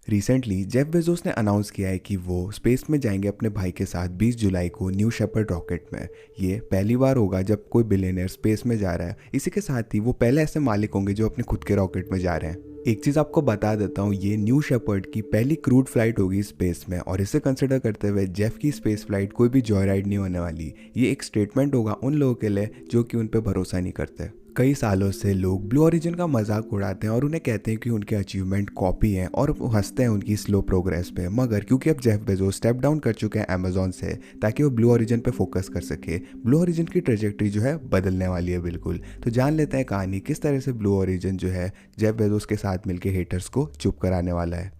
Recently Jeff Bezos ने announce किया है कि वो स्पेस में जाएंगे अपने भाई के साथ 20 जुलाई को न्यू शेपर्ड रॉकेट में। ये पहली बार होगा जब कोई बिलियनर स्पेस में जा रहा है। इसी के साथ ही वो पहले ऐसे मालिक होंगे जो अपने खुद के रॉकेट में जा रहे हैं। एक चीज़ आपको बता देता हूँ, ये न्यू शेपर्ड की पहली क्रूड फ्लाइट होगी स्पेस में, और इसे कंसिडर करते हुए जेफ की स्पेस फ्लाइट कोई भी जॉय राइड नहीं होने वाली। ये एक स्टेटमेंट होगा उन लोगों के लिए जो कि उन पर भरोसा नहीं करते। कई सालों से लोग ब्लू ओरिजिन का मजाक उड़ाते हैं और उन्हें कहते हैं कि उनके अचीवमेंट कॉपी हैं और वो हंसते हैं उनकी स्लो प्रोग्रेस पे। मगर क्योंकि अब जेफ बेजोस स्टेप डाउन कर चुके हैं अमेजोन से ताकि वो ब्लू ओरिजिन पे फोकस कर सके, ब्लू ओरिजिन की ट्रेजेक्टरी जो है बदलने वाली है बिल्कुल। तो जान लेते हैं कहानी किस तरह से ब्लू ओरिजिन जो है जेफ बेजोस के साथ मिलकर हेटर्स को चुप कराने वाला है।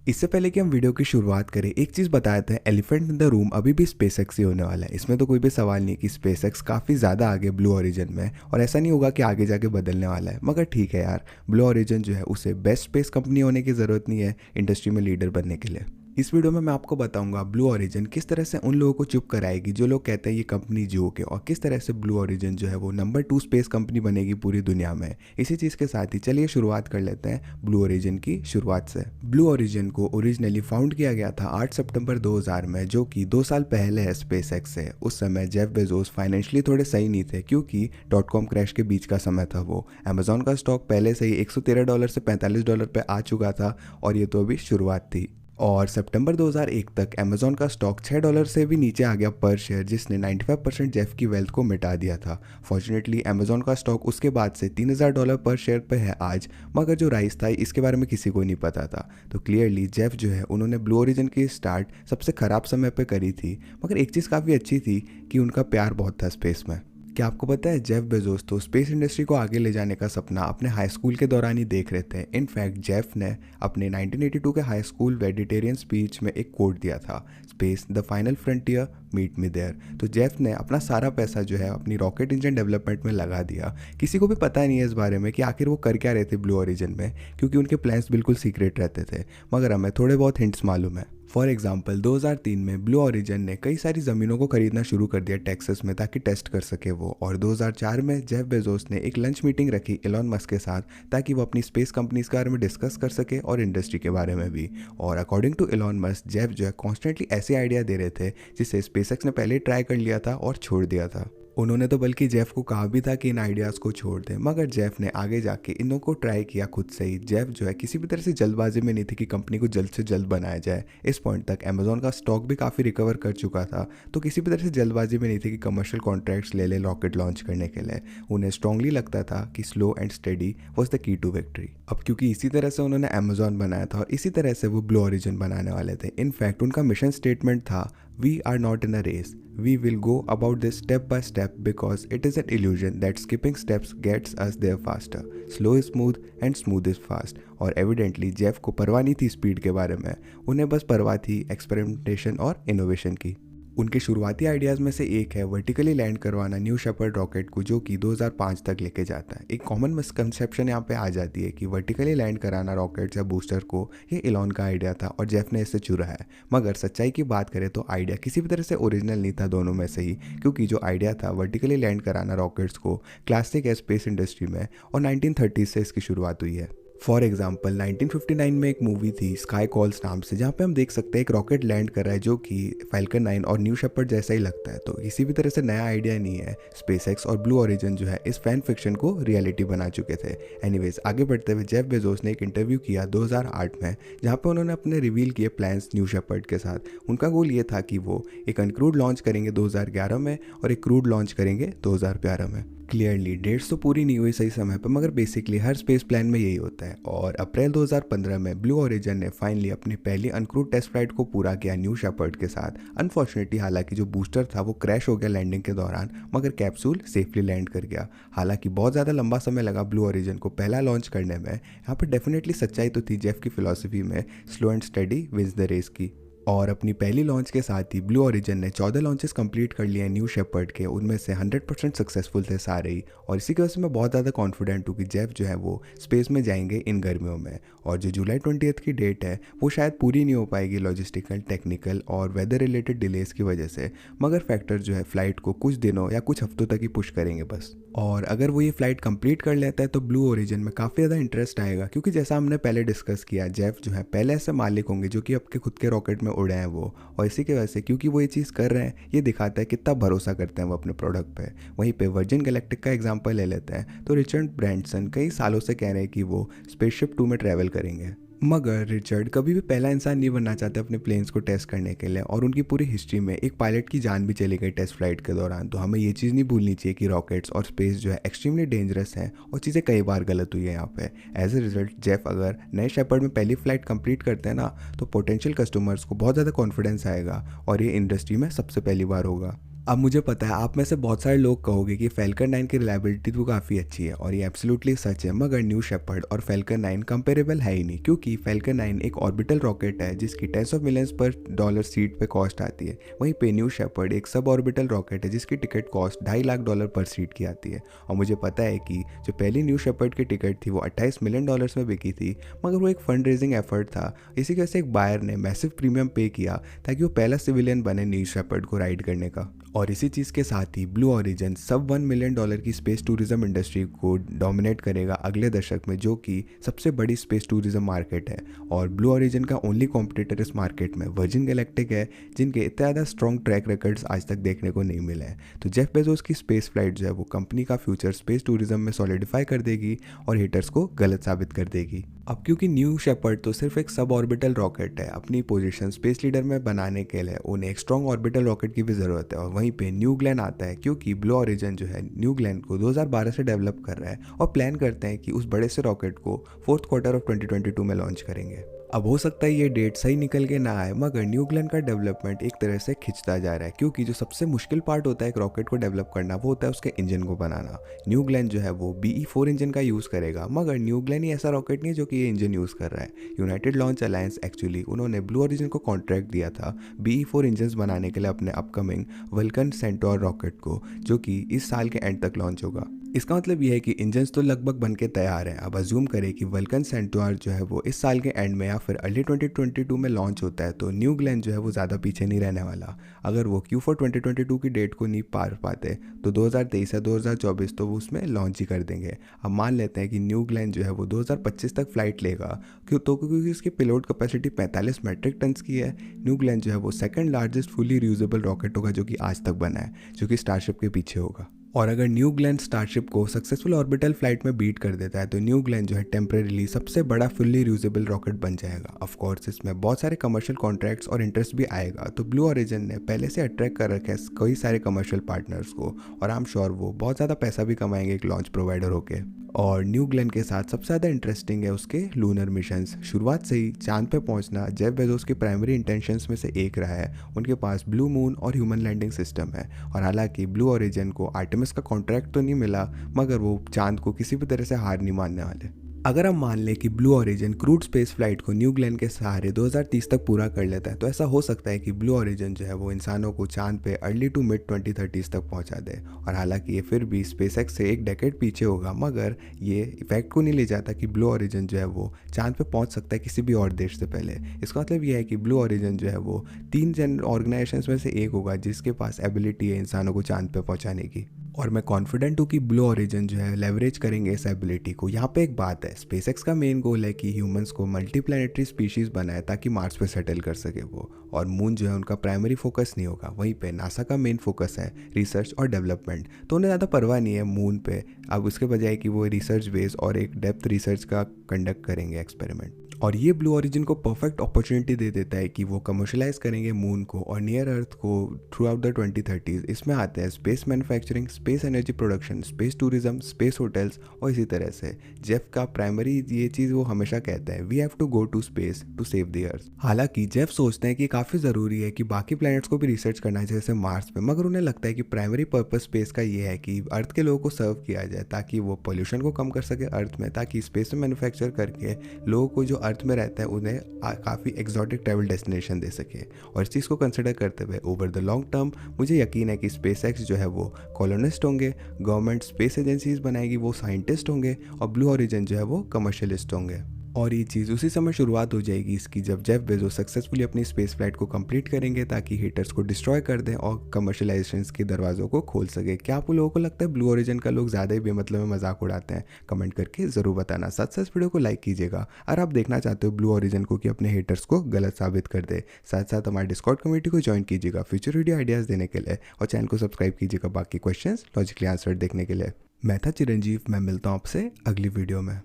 इससे पहले कि हम वीडियो की शुरुआत करें, एक चीज़ बता देते हैं, एलिफेंट इन द रूम अभी भी स्पेसएक्स ही होने वाला है। इसमें तो कोई भी सवाल नहीं कि स्पेसएक्स काफ़ी ज़्यादा आगे ब्लू ओरिजिन में, और ऐसा नहीं होगा कि आगे जाके बदलने वाला है। मगर ठीक है यार, ब्लू ओरिजिन जो है उसे बेस्ट स्पेस कंपनी होने की ज़रूरत नहीं है इंडस्ट्री में लीडर बनने के लिए। इस वीडियो में मैं आपको बताऊंगा ब्लू ओरिजिन किस तरह से उन लोगों को चुप कराएगी जो लोग कहते हैं ये कंपनी जोक है, और किस तरह से ब्लू ओरिजिन जो है वो नंबर 2 स्पेस कंपनी बनेगी पूरी दुनिया में। इसी चीज़ के साथ ही चलिए शुरुआत कर लेते हैं ब्लू ओरिजिन की शुरुआत से। ब्लू ओरिजिन को ओरिजिनली फाउंड किया गया था 8 सितंबर 2000 में, जो कि 2 साल पहले है स्पेसएक्स से। उस समय जेफ बेजोस फाइनेंशियली थोड़े सही नहीं थे क्योंकि .com क्रैश के बीच का समय था वो। अमेजोन का स्टॉक पहले से ही $113 से $45 पे आ चुका था, और ये तो अभी शुरुआत थी। और सितंबर 2001 तक अमेजोन का स्टॉक $6 से भी नीचे आ गया पर शेयर, जिसने 95% जेफ की वेल्थ को मिटा दिया था। फॉर्चुनेटली अमेजोन का स्टॉक उसके बाद से $3000 पर शेयर पे है आज, मगर जो राइज था इसके बारे में किसी को नहीं पता था। तो क्लियरली जेफ जो है उन्होंने ब्लू ओरिजिन की स्टार्ट सबसे ख़राब समय पर करी थी। मगर एक चीज़ काफ़ी अच्छी थी कि उनका प्यार बहुत था स्पेस में। क्या आपको पता है, जेफ बेजोस तो स्पेस इंडस्ट्री को आगे ले जाने का सपना अपने हाई स्कूल के दौरान ही देख रहे थे। इनफैक्ट जेफ ने अपने 1982 के हाई स्कूल वेजिटेरियन स्पीच में एक कोट दिया था, space the final frontier, meet me there. तो जेफ ने अपना सारा पैसा जो है अपनी रॉकेट इंजन डेवलपमेंट में लगा दिया। किसी को भी पता नहीं है इस बारे में कि आखिर वो कर क्या रहे थे ब्लू ओरिजिन में, क्योंकि उनके प्लान्स बिल्कुल सीक्रेट रहते थे। मगर हमें थोड़े बहुत हिंट्स मालूम है। फॉर एग्जाम्पल 2003 में ब्लू ओरिजिन ने कई सारी ज़मीनों को खरीदना शुरू कर दिया टेक्सास में ताकि टेस्ट कर सके वो। और 2004 में जेफ बेजोस ने एक लंच मीटिंग रखी एलॉन मस्क के साथ ताकि वो अपनी स्पेस कंपनीज के बारे में डिस्कस कर सके और इंडस्ट्री के बारे में भी। और according to Elon Musk, Jeff जो है कॉन्स्टेंटली ऐसे आइडिया दे रहे थे जिसे स्पेसएक्स ने पहले ट्राई कर लिया था और छोड़ दिया था। उन्होंने तो बल्कि जेफ को कहा भी था कि इन आइडियाज़ को छोड़ दें, मगर जेफ ने आगे जाके इनों को ट्राई किया खुद से ही। जेफ जो है किसी भी तरह से जल्दबाजी में नहीं थी कि कंपनी को जल्द से जल्द बनाया जाए। इस पॉइंट तक अमेजोन का स्टॉक भी काफ़ी रिकवर कर चुका था, तो किसी भी तरह से जल्दबाजी में नहीं थी कि कमर्शियल कॉन्ट्रैक्ट्स ले ले रॉकेट लॉन्च करने के लिए। उन्हें स्ट्रांगली लगता था कि slow and steady was the key to victory. अब क्योंकि इसी तरह से उन्होंने अमेजोन बनाया था और इसी तरह से वो ब्लू ओरिजिन बनाने वाले थे। इनफैक्ट उनका मिशन स्टेटमेंट था, We are not in a race. We will go about this step by step because it is an illusion that skipping steps gets us there faster. Slow is smooth and smooth is fast. और evidently Jeff को परवाह नहीं थी speed के बारे में, उन्हें बस परवाह थी एक्सपेरिमेंटेशन और इनोवेशन की। उनके शुरुआती आइडियाज़ में से एक है वर्टिकली लैंड करवाना न्यू शेपर्ड रॉकेट को, जो कि 2005 तक लेके जाता है। एक कॉमन मिसकंसेप्शन यहाँ पे आ जाती है कि वर्टिकली लैंड कराना रॉकेट्स या बूस्टर को ये एलॉन का आइडिया था और जेफ ने इसे चुरा है। मगर सच्चाई की बात करें तो आइडिया किसी भी तरह से ओरिजिनल नहीं था दोनों में से ही, क्योंकि जो आइडिया था वर्टिकली लैंड कराना रॉकेट्स को क्लासिक है स्पेस इंडस्ट्री में, और 1930 से इसकी शुरुआत हुई है। फॉर एग्जाम्पल 1959 में एक मूवी थी स्काई कॉल्स नाम से, जहाँ पे हम देख सकते हैं एक रॉकेट लैंड कर रहा है जो कि फाल्कन 9 और न्यू शेपर्ड जैसा ही लगता है। तो किसी भी तरह से नया आइडिया नहीं है। स्पेसएक्स और ब्लू ओरिजिन जो है इस फैन फिक्शन को रियलिटी बना चुके थे। एनीवेज, आगे बढ़ते हुए जेफ बेजोस ने एक इंटरव्यू किया 2008 में, जहाँ पे उन्होंने अपने रिवील किए प्लान्स न्यू शेपर्ड के साथ। उनका गोल ये था कि वो एक अनक्रूड लॉन्च करेंगे 2011 में और एक क्रूड लॉन्च करेंगे 2012 में। क्लियरली डेट्स तो पूरी नहीं हुई सही समय पर, मगर बेसिकली हर स्पेस प्लान में यही होता है। और अप्रैल 2015 में ब्लू ओरिजिन ने फाइनली अपनी पहली अनक्रूड टेस्ट फ्लाइट को पूरा किया न्यू शेपर्ड के साथ। अनफॉर्चुनेटली हालांकि जो बूस्टर था वो क्रैश हो गया लैंडिंग के दौरान, मगर कैप्सूल सेफली लैंड कर गया। हालांकि बहुत ज़्यादा लंबा समय लगा ब्लू ओरिजिन को पहला लॉन्च करने में। यहाँ पर डेफिनेटली सच्चाई तो थी जेफ की फिलॉसफी में, slow and steady wins the race की। और अपनी पहली लॉन्च के साथ ही ब्लू ओरिजिन ने 14 लॉन्चेस कंप्लीट कर लिए हैं न्यू शेपर्ड के, उनमें से 100% सक्सेसफुल थे सारे ही। और इसी की वजह से मैं बहुत ज़्यादा कॉन्फिडेंट हूँ कि जेफ जो है वो स्पेस में जाएंगे इन गर्मियों में। और जो जुलाई 20 की डेट है वो शायद पूरी नहीं हो पाएगी लॉजिस्टिकल, टेक्निकल और वेदर रिलेटेड डिलेज की वजह से, मगर फैक्टर जो है फ्लाइट को कुछ दिनों या कुछ हफ्तों तक ही पुश करेंगे बस। और अगर वो ये फ्लाइट कंप्लीट कर लेता है तो ब्लू ओरिजिन में काफ़ी ज़्यादा इंटरेस्ट आएगा, क्योंकि जैसा हमने पहले डिस्कस किया जेफ जो है पहले ऐसे मालिक होंगे जो कि आपके खुद के रॉकेट में उड़े हैं वो। और इसी की वजह से क्योंकि वो ये चीज़ कर रहे हैं, ये दिखाता है कितना भरोसा करते हैं वो अपने प्रोडक्ट पे। वहीं पे वर्जिन गैलेक्टिक का एग्जांपल ले लेते हैं तो रिचर्ड ब्रैंसन कई सालों से कह रहे हैं कि वो स्पेसशिप 2 में ट्रैवल करेंगे, मगर रिचर्ड कभी भी पहला इंसान नहीं बनना चाहते अपने प्लेन्स को टेस्ट करने के लिए। और उनकी पूरी हिस्ट्री में एक पायलट की जान भी चली गई टेस्ट फ्लाइट के दौरान। तो हमें ये चीज़ नहीं भूलनी चाहिए कि रॉकेट्स और स्पेस जो है एक्सट्रीमली डेंजरस हैं और चीज़ें कई बार गलत हुई है यहाँ पे। एज ए रिजल्ट जेफ अगर नए शेपर्ड में पहली फ्लाइट कंप्लीट करते हैं ना, तो पोटेंशियल कस्टमर्स को बहुत ज़्यादा कॉन्फिडेंस आएगा और ये इंडस्ट्री में सबसे पहली बार होगा। अब मुझे पता है आप में से बहुत सारे लोग कहोगे कि फैल्कन 9 की रिलायबिलिटी तो काफ़ी अच्छी है, और ये एब्सोल्युटली सच है, मगर न्यू शेपर्ड और फैल्कन 9 कंपेरेबल है ही नहीं, क्योंकि फैल्कन 9 एक ऑर्बिटल रॉकेट है जिसकी टेंस ऑफ मिलियंस पर डॉलर सीट पे कॉस्ट आती है। वहीं पे न्यू शेपर्ड एक सब ऑर्बिटल रॉकेट है जिसकी टिकट कॉस्ट $2.5 लाख पर सीट की आती है। और मुझे पता है कि जो पहली न्यू शेपर्ड की टिकट थी वो $28 मिलियन में बिकी थी, मगर वो एक फंड रेजिंग एफर्ट था। इसी वजह से एक बायर ने मैसिव प्रीमियम पे किया ताकि वो पहला सिविलियन बने न्यू शेपर्ड को राइड करने का। और इसी चीज़ के साथ ही ब्लू ओरिजिन सब $1 मिलियन की स्पेस टूरिज्म इंडस्ट्री को डोमिनेट करेगा अगले दशक में, जो कि सबसे बड़ी स्पेस टूरिज्म मार्केट है। और ब्लू ओरिजिन का ओनली कॉम्पिटिटर इस मार्केट में वर्जिन गैलेक्टिक है, जिनके इतने ज़्यादा स्ट्रॉन्ग ट्रैक रिकॉर्ड्स आज तक देखने को नहीं मिले हैं। तो जेफ बेजोस की स्पेस फ्लाइट जो है वो कंपनी का फ्यूचर स्पेस टूरिज्म में सॉलिडिफाई कर देगी और हेटर्स को गलत साबित कर देगी। अब क्योंकि न्यू शेपर्ड तो सिर्फ एक सब ऑर्बिटल रॉकेट है, अपनी पोजीशन स्पेस लीडर में बनाने के लिए उन्हें एक स्ट्रॉन्ग ऑर्बिटल रॉकेट की भी ज़रूरत है। और वहीं पे न्यू ग्लेन आता है, क्योंकि ब्लू ओरिजिन जो है न्यू ग्लेन को 2012 से डेवलप कर रहा है और प्लान करते हैं कि उस बड़े से रॉकेट को फोर्थ क्वार्टर ऑफ 2022 में लॉन्च करेंगे। अब हो सकता है ये डेट सही निकल के ना आए, मगर न्यू ग्लेन का डेवलपमेंट एक तरह से खिंचता जा रहा है, क्योंकि जो सबसे मुश्किल पार्ट होता है एक रॉकेट को डेवलप करना वो होता है उसके इंजन को बनाना। न्यू ग्लेन जो है वो BE-4 इंजन का यूज़ करेगा, मगर न्यू ग्लेन ही ऐसा रॉकेट नहीं है जो कि ये इंजन यूज़ कर रहा है। यूनाइटेड लॉन्च अलायंस एक्चुअली उन्होंने ब्लू ओरिजिन को कॉन्ट्रैक्ट दिया था BE-4 इंजन बनाने के लिए अपने अपकमिंग वल्कन सेंटोर रॉकेट को, जो कि इस साल के एंड तक लॉन्च होगा। इसका मतलब यह है कि इंजन्स तो लगभग बन के तैयार हैं। अब अज्यूम करें कि वल्कन सेंटोर जो है वो इस साल के एंड में या फिर अर्ली 2022 में लॉन्च होता है, तो न्यू ग्लेन जो है वो ज़्यादा पीछे नहीं रहने वाला। अगर वो Q4 2022 की डेट को नहीं पार पाते तो 2023 या 2024 तो वो उसमें लॉन्च ही कर देंगे। अब मान लेते हैं कि न्यू ग्लेन जो है वो 2025 तक फ्लाइट लेगा, क्योंकि उसकी पेलोड कैपेसिटी 45 मेट्रिक टन की है। न्यू ग्लेन जो है वो second largest fully reusable rocket होगा जो कि आज तक बना है, जो कि स्टारशिप के पीछे होगा। और अगर न्यू ग्लेन स्टारशिप को सक्सेसफुल ऑर्बिटल फ्लाइट में बीट कर देता है तो न्यू ग्लेन जो है टेम्परेरीली सबसे बड़ा फुल्ली रियूजेबल रॉकेट बन जाएगा। ऑफ कोर्स इसमें बहुत सारे कमर्शियल कॉन्ट्रैक्ट्स और इंटरेस्ट भी आएगा, तो ब्लू ओरिजिन ने पहले से अट्रैक्ट कर रखे हैं कई सारे कमर्शियल पार्टनर्स को, और आई एम श्योर वो बहुत ज़्यादा पैसा भी कमाएंगे एक लॉन्च प्रोवाइडर होके। और न्यू ग्लेन के साथ सबसे ज़्यादा इंटरेस्टिंग है उसके लूनर मिशंस। शुरुआत से ही चांद पे पहुंचना जेफ बेजोस की प्राइमरी इंटेंशंस में से एक रहा है। उनके पास ब्लू मून और ह्यूमन लैंडिंग सिस्टम है, और हालांकि ब्लू ओरिजिन को आर्टेमिस का कॉन्ट्रैक्ट तो नहीं मिला, मगर वो चांद को किसी भी तरह से हार नहीं मानने वाले। अगर हम मान लें कि blue origin crude space flight को न्यू ग्लेन के सहारे 2030 तक पूरा कर लेता है, तो ऐसा हो सकता है कि ब्लू ओरिजिन जो है वो इंसानों को चांद पे अर्ली टू मिड 2030s तक पहुंचा दे। और हालांकि ये फिर भी स्पेसएक्स से एक डेकेड पीछे होगा, मगर ये इफेक्ट को नहीं ले जाता कि ब्लू ओरिजिन जो है वो चांद पे पहुंच सकता है किसी भी और देश से पहले। इसका मतलब ये है कि ब्लू ओरिजिन जो है वो 3 ऑर्गेनाइजेशंस में से एक होगा जिसके पास एबिलिटी है इंसानों को चांद पे पहुंचाने की। और मैं कॉन्फिडेंट हूँ कि ब्लू ओरिजिन जो है लेवरेज करेंगे इस एबिलिटी को। यहाँ पे एक बात है, स्पेसएक्स का मेन गोल है कि ह्यूमंस को मल्टीप्लैनेटरी स्पीशीज बनाए ताकि मार्स पे सेटल कर सके वो, और मून जो है उनका प्राइमरी फोकस नहीं होगा। वहीं पे नासा का मेन फोकस है रिसर्च और डेवलपमेंट, तो उन्हें ज़्यादा परवाह नहीं है मून पे। अब उसके बजाय कि वो रिसर्च बेस और एक डेप्थ रिसर्च का कंडक्ट करेंगे एक्सपेरिमेंट। और ये ब्लू ओरिजिन को परफेक्ट अपॉर्चुनिटी दे देता है कि वो कमर्शलाइज करेंगे मून को और नियर अर्थ को थ्रू आउट द 2030s। इसमें आते हैं space manufacturing, space energy production, space tourism, space hotels, और इसी तरह से जेफ का प्राइमरी ये चीज़ वो हमेशा कहता है, we have to go to space to save the earth. हालांकि जेफ सोचते हैं कि काफ़ी ज़रूरी है कि बाकी प्लैनेट्स को भी रिसर्च करना है जैसे मार्स पे, मगर उन्हें लगता है कि प्राइमरी पर्पस स्पेस का ये है कि अर्थ के लोगों को सर्व किया जाए ताकि वो पोल्यूशन को कम कर सके अर्थ में, ताकि स्पेस में मैन्युफैक्चर करके लोगों को जो अर्थ में रहते हैं उन्हें काफ़ी एक्जॉटिक ट्रैवल डेस्टिनेशन दे सके। और इस चीज़ को कंसिडर करते हुए ओवर द लॉन्ग टर्म मुझे यकीन है कि स्पेसएक्स जो है वो कॉलोनिस्ट होंगे, गवर्नमेंट स्पेस एजेंसीज बनाएगी वो साइंटिस्ट होंगे, और ब्लू ओरिजिन जो है वो कमर्शियलिस्ट होंगे। और ये चीज़ उसी समय शुरुआत हो जाएगी इसकी जब जेफ बेजोस सक्सेसफुली अपनी स्पेस फ्लाइट को कंप्लीट करेंगे ताकि हेटर्स को डिस्ट्रॉय कर दें और कमर्शलाइजेशन के दरवाज़ों को खोल सके। क्या आप लोगों को लगता है ब्लू ओरिजिन का लोग ज़्यादा ही बेमतलब में मजाक उड़ाते हैं? कमेंट करके ज़रूर बताना। साथ साथ वीडियो को लाइक कीजिएगा और आप देखना चाहते हो ब्लू ओरिजिन को कि अपने हेटर्स को गलत साबित कर दे। साथ साथ हमारे डिस्कॉर्ड कम्युनिटी को ज्वाइन कीजिएगा फ्यूचर वीडियो आइडियाज़ देने के लिए, और चैनल को सब्सक्राइब कीजिएगा बाकी क्वेश्चन लॉजिकली आंसर देखने के लिए। मैं था चिरंजीव, मैं मिलता हूँ आपसे अगली वीडियो में।